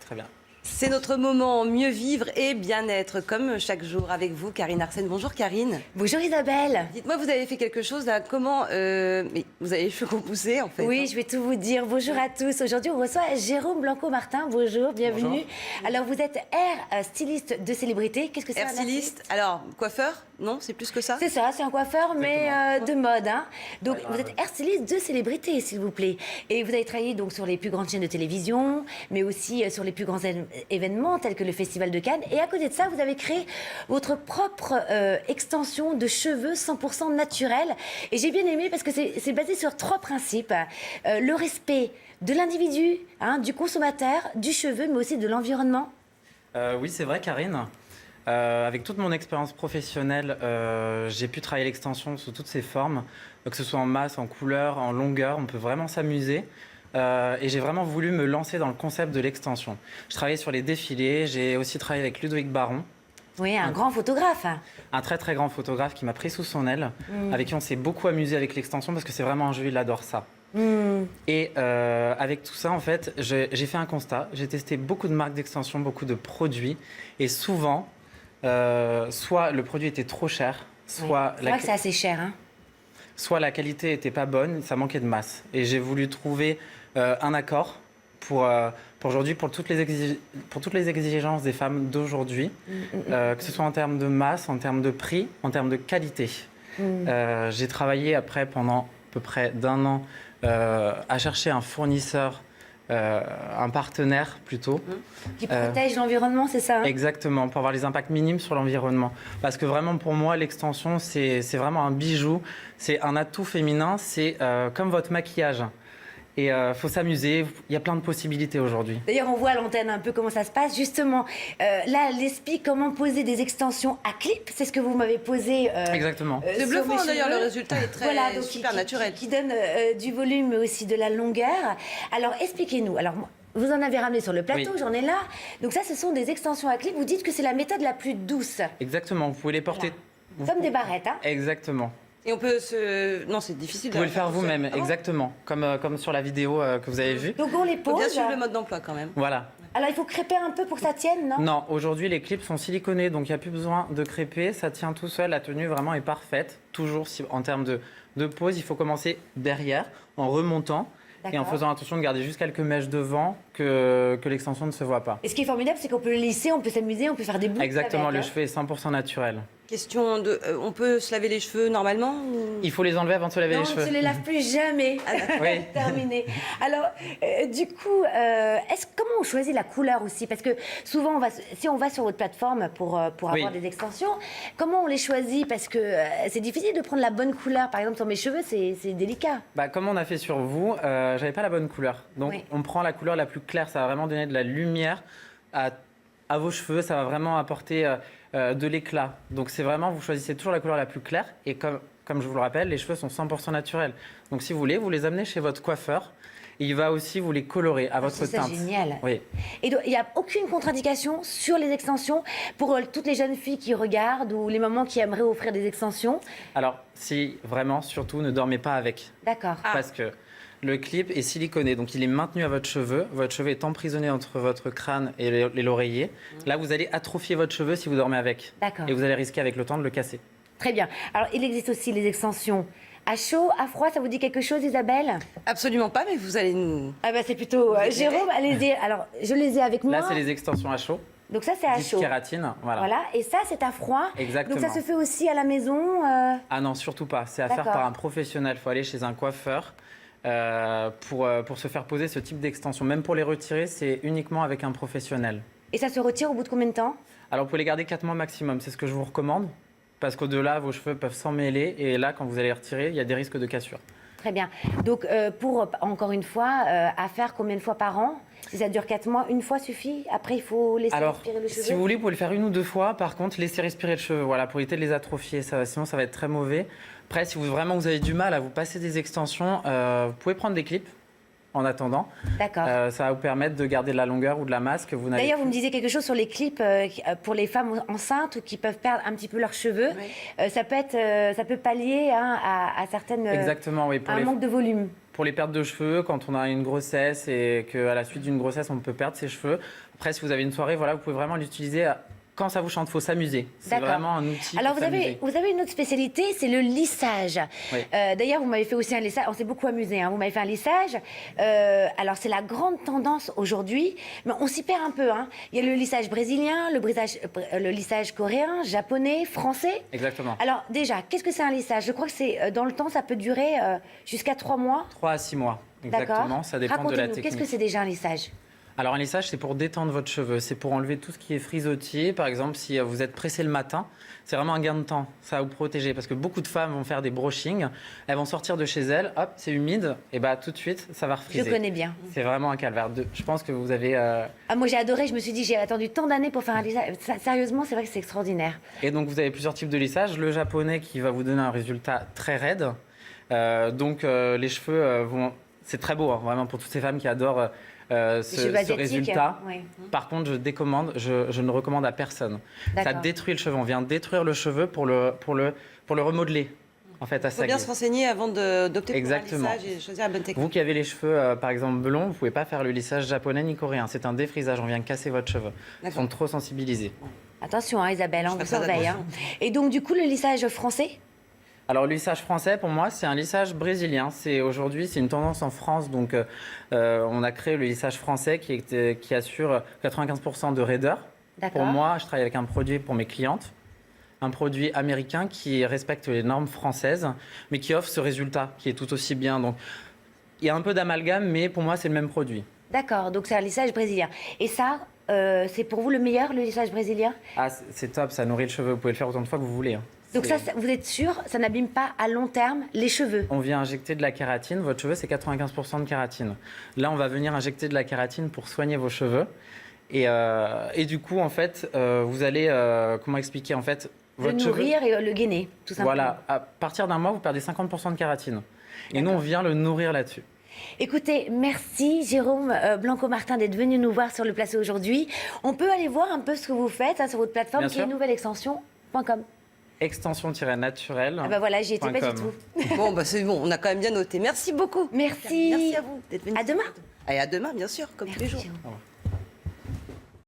Très bien. C'est notre moment mieux vivre et bien-être, comme chaque jour avec vous, Karine Arsène. Bonjour Karine. Bonjour Isabelle. Dites-moi, vous avez fait quelque chose là, comment... mais vous avez les cheveux repoussés en fait. Oui, je vais tout vous dire. Bonjour à tous. Aujourd'hui, on reçoit Jérôme Blanco-Martin. Bonjour, bienvenue. Bonjour. Alors, vous êtes air styliste de célébrité. Qu'est-ce que c'est Hair styliste, alors coiffeur? Non, c'est plus que ça? C'est ça, c'est un coiffeur, mais de mode. Hein. Donc, vous êtes air styliste de célébrité, s'il vous plaît. Et vous avez travaillé donc sur les plus grandes chaînes de télévision, mais aussi sur les plus grands événements, tels que le Festival de Cannes. Et à côté de ça, vous avez créé votre propre extension de cheveux 100% naturels. Et j'ai bien aimé parce que c'est basé sur 3 principes. Le respect de l'individu, hein, du consommateur, du cheveu, mais aussi de l'environnement. Oui, c'est vrai, Karine. Avec toute mon expérience professionnelle, j'ai pu travailler l'extension sous toutes ses formes, que ce soit en masse, en couleur, en longueur. On peut vraiment s'amuser. Et j'ai vraiment voulu me lancer dans le concept de l'extension. Je travaillais sur les défilés, j'ai aussi travaillé avec Ludovic Baron. Oui, un grand photographe. Un très très grand photographe qui m'a pris sous son aile, avec qui on s'est beaucoup amusé avec l'extension parce que c'est vraiment un jeu, il adore ça. Et avec tout ça, en fait, j'ai fait un constat. J'ai testé beaucoup de marques d'extension, beaucoup de produits. Et souvent, soit le produit était trop cher, soit, C'est vrai que c'est assez cher. Hein. soit la qualité était pas bonne, ça manquait de masse. Et j'ai voulu trouver un accord pour aujourd'hui, pour toutes les exigences des femmes d'aujourd'hui, que ce soit en termes de masse, en termes de prix, en termes de qualité. J'ai travaillé après pendant à peu près d'1 an à chercher un fournisseur, un partenaire plutôt. Qui protège l'environnement, c'est ça hein. Exactement, pour avoir les impacts minimes sur l'environnement. Parce que vraiment, pour moi, l'extension, c'est vraiment un bijou, c'est un atout féminin, c'est comme votre maquillage. Et il faut s'amuser, il y a plein de possibilités aujourd'hui. D'ailleurs, on voit à l'antenne un peu comment ça se passe. Justement, là, elle explique comment poser des extensions à clip. C'est ce que vous m'avez posé. Exactement. C'est sur bluffant mes d'ailleurs, cheveux. le résultat est très Voilà, donc super naturel. Qui donne du volume, mais aussi de la longueur. Alors, expliquez-nous. Alors, vous en avez ramené sur le plateau, Oui. j'en ai là. Donc ça, ce sont des extensions à clip. Vous dites que c'est la méthode la plus douce. Exactement, vous pouvez les porter... Comme des barrettes, hein. Exactement. Et on peut se... Non, c'est difficile. Vous pouvez le faire vous-même, Ah bon exactement, comme sur la vidéo que vous avez vue. Donc on les Faut pose. bien suivre le mode d'emploi quand même. Voilà. Alors, il faut crêper un peu pour que ça tienne, non? Non, aujourd'hui les clips sont siliconés, donc il n'y a plus besoin de crêper, ça tient tout seul, la tenue vraiment est parfaite. Toujours en termes de pose, il faut commencer derrière, en remontant, et en D'accord. faisant attention de garder juste quelques mèches devant, que l'extension ne se voit pas. Et ce qui est formidable, c'est qu'on peut le lisser, on peut s'amuser, on peut faire des boucles Exactement, avec, le hein. cheveu est 100% naturel. Question de... on peut se laver les cheveux normalement ou... Il faut les enlever avant de se laver Non, les on cheveux. ne se les lave plus jamais. Oui. Terminé. Alors, du coup, comment on choisit la couleur aussi? Parce que souvent, si on va sur votre plateforme pour Oui. avoir des extensions, comment on les choisit? Parce que c'est difficile de prendre la bonne couleur. Par exemple, sur mes cheveux, c'est délicat. Bah, comme on a fait sur vous, j'avais pas la bonne couleur. Donc Oui. on prend la couleur la plus claire, ça va vraiment donner de la lumière à vos cheveux, ça va vraiment apporter de l'éclat. Donc c'est vraiment, vous choisissez toujours la couleur la plus claire et comme je vous le rappelle, les cheveux sont 100% naturels. Donc si vous voulez, vous les amenez chez votre coiffeur. Il va aussi vous les colorer à votre C'est ça, teinte. génial. Oui. Et donc, il n'y a aucune contre-indication sur les extensions pour toutes les jeunes filles qui regardent ou les mamans qui aimeraient offrir des extensions? Alors si vraiment, surtout, ne dormez pas avec. D'accord. Parce que le clip est siliconé, donc il est maintenu à votre cheveu. Votre cheveu est emprisonné entre votre crâne et l'oreiller. Là, vous allez atrophier votre cheveu si vous dormez avec. D'accord. Et vous allez risquer avec le temps de le casser. Très bien. Alors, il existe aussi les extensions à chaud, à froid. Ça vous dit quelque chose, Isabelle? Absolument pas, mais vous allez nous... Ah bah c'est plutôt Jérôme, allez-y. Alors, je les ai avec moi. Là, c'est les extensions à chaud. Donc ça, c'est à chaud. Kératine, voilà. Voilà. Et ça, c'est à froid. Exactement. Donc ça se fait aussi à la maison. Ah non, surtout pas. C'est à faire D'accord. par un professionnel. Il faut aller chez un coiffeur pour se faire poser ce type d'extension. Même pour les retirer, c'est uniquement avec un professionnel. Et ça se retire au bout de combien de temps? Alors, vous pouvez les garder 4 mois maximum. C'est ce que je vous recommande. Parce qu'au-delà, vos cheveux peuvent s'emmêler. Et là, quand vous allez les retirer, il y a des risques de cassure. Très bien. Donc, pour, encore une fois, à faire combien de fois par an? Si ça dure 4 mois, une fois suffit? Après, il faut laisser Alors, respirer le cheveu? si vous voulez, vous pouvez le faire 1 ou 2 fois. Par contre, laissez respirer le cheveu, voilà, pour éviter de les atrophier. Sinon, ça va être très mauvais. Après, si vraiment vous avez du mal à vous passer des extensions, vous pouvez prendre des clips en attendant. D'accord. Ça va vous permettre de garder de la longueur ou de la masse que vous n'avez D'ailleurs, vous me plus. disiez quelque chose sur les clips pour les femmes enceintes ou qui peuvent perdre un petit peu leurs cheveux. Oui. Ça peut pallier hein, à certaines... Exactement, oui. à un manque de volume. Pour les pertes de cheveux, quand on a une grossesse et qu'à la suite d'une grossesse, on peut perdre ses cheveux. Après, si vous avez une soirée, voilà, vous pouvez vraiment l'utiliser quand ça vous chante. Il faut s'amuser. C'est D'accord. vraiment un outil Alors, pour s'amuser. vous avez une autre spécialité, c'est le lissage. Oui. D'ailleurs, vous m'avez fait aussi un lissage. On s'est beaucoup amusé. Hein. Vous m'avez fait un lissage. Alors, c'est la grande tendance aujourd'hui, mais on s'y perd un peu. Hein. Il y a le lissage brésilien, le lissage coréen, japonais, français. Exactement. Alors, déjà, qu'est-ce que c'est un lissage? Je crois que c'est dans le temps, ça peut durer jusqu'à 3 mois. 3 à 6 mois. D'accord. Exactement. Ça dépend de la Racontez-nous, technique. qu'est-ce que c'est déjà un lissage? Alors un lissage, c'est pour détendre votre cheveu, c'est pour enlever tout ce qui est frisottier. Par exemple, si vous êtes pressé le matin, c'est vraiment un gain de temps, ça va vous protéger. Parce que beaucoup de femmes vont faire des brushings, elles vont sortir de chez elles, hop, c'est humide, et bah tout de suite, ça va refriser. Je connais bien. C'est vraiment un calvaire. Je pense que vous avez... Ah, moi, j'ai adoré. Je me suis dit, j'ai attendu tant d'années pour faire un lissage. Sérieusement, c'est vrai que c'est extraordinaire. Et donc vous avez plusieurs types de lissage. Le japonais qui va vous donner un résultat très raide. Les cheveux vont... C'est très beau, hein, vraiment, pour toutes ces femmes qui adorent... ce résultat. Oui. Par contre, je décommande, je ne recommande à personne. Ça D'accord. détruit le cheveu. On vient détruire le cheveu pour le remodeler, en fait, à Il faut bien sa se renseigner avant d'opter pour un Exactement. lissage et choisir la bonne technique. Vous qui avez les cheveux, par exemple, blonds, vous ne pouvez pas faire le lissage japonais ni coréen. C'est un défrisage, on vient casser votre cheveu. Ils D'accord. sont trop sensibilisés. Attention, hein, Isabelle, on Je vous ferai très surveille. Hein. Et donc, du coup, le lissage français? Alors, le lissage français, pour moi, c'est un lissage brésilien. Aujourd'hui, c'est une tendance en France. Donc, on a créé le lissage français qui assure 95% de raideur. D'accord. Pour moi, je travaille avec un produit pour mes clientes, un produit américain qui respecte les normes françaises, mais qui offre ce résultat qui est tout aussi bien. Donc, il y a un peu d'amalgame, mais pour moi, c'est le même produit. D'accord, donc c'est un lissage brésilien. Et ça, c'est pour vous le meilleur, le lissage brésilien? Ah, c'est top, ça nourrit le cheveu. Vous pouvez le faire autant de fois que vous voulez. Hein. Donc ça, vous êtes sûr, ça n'abîme pas à long terme les cheveux? On vient injecter de la kératine. Votre cheveu, c'est 95% de kératine. Là, on va venir injecter de la kératine pour soigner vos cheveux. Et du coup, en fait, vous allez... comment expliquer en fait, Le votre nourrir cheveu, et le gainer, tout simplement. voilà, à partir d'un mois, vous perdez 50% de kératine. Et nous, on vient le nourrir là-dessus. Écoutez, merci Jérôme Blanco-Martin d'être venu nous voir sur le plateau aujourd'hui. On peut aller voir un peu ce que vous faites hein, sur votre plateforme Bien qui est sûr. nouvelleextension.com. Extension-naturelle. Ah bah voilà, j'y étais pas du tout. Bon, bah c'est bon, on a quand même bien noté. Merci beaucoup. Merci. Merci à vous d'être venu. À demain. Et à demain, bien sûr, comme tous les Merci, jours. Jérôme. Au revoir.